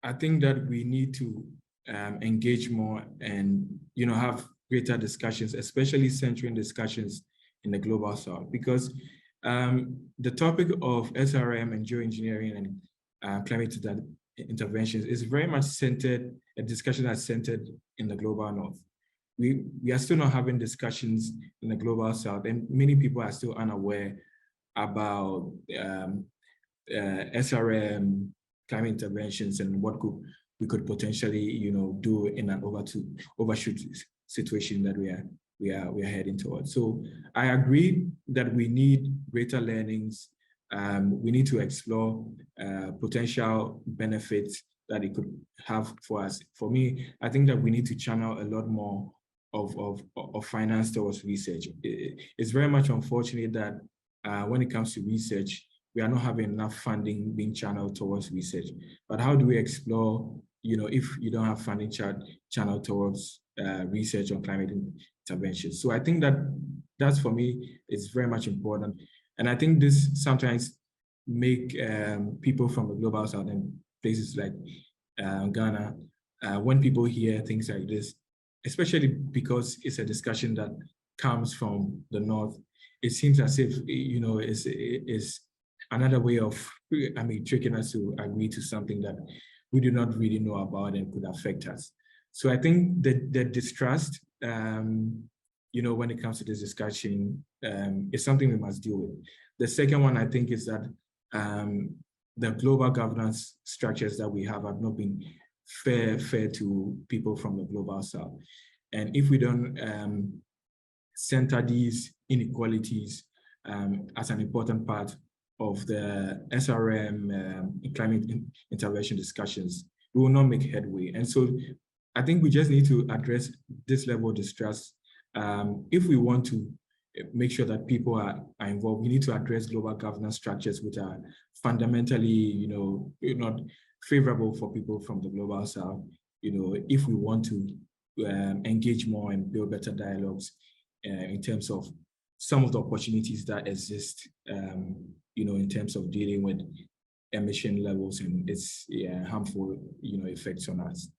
I think that we need to engage more and, have greater discussions, especially centering discussions in the global south, because the topic of SRM and geoengineering and climate interventions is very much centered, a discussion that's centered in the global north. We are still not having discussions in the global south, and many people are still unaware about SRM, climate interventions, and what we could potentially, do in an overshoot situation that we are heading towards. So I agree that we need greater learnings. We need to explore potential benefits that it could have for us. For me, I think that we need to channel a lot more of finance towards research. It's very much unfortunate that when it comes to research, we are not having enough funding being channeled towards research. But how do we explore, if you don't have funding channeled towards research on climate intervention? So I think that's, for me, it's very much important. And I think this sometimes make people from the global south and places like Ghana, when people hear things like this, especially because it's a discussion that comes from the north, it seems as if, it's another way of, tricking us to agree to something that we do not really know about and could affect us. So I think that the distrust, when it comes to this discussion, is something we must deal with. The second one, I think, is that the global governance structures that we have not been fair to people from the global south. And if we don't center these inequalities as an important part of the SRM climate intervention discussions, we will not make headway. And so I think we just need to address this level of distrust. If we want to make sure that people are involved, we need to address global governance structures which are fundamentally, not favorable for people from the global south, if we want to engage more and build better dialogues in terms of some of the opportunities that exist, in terms of dealing with emission levels and its harmful, effects on us.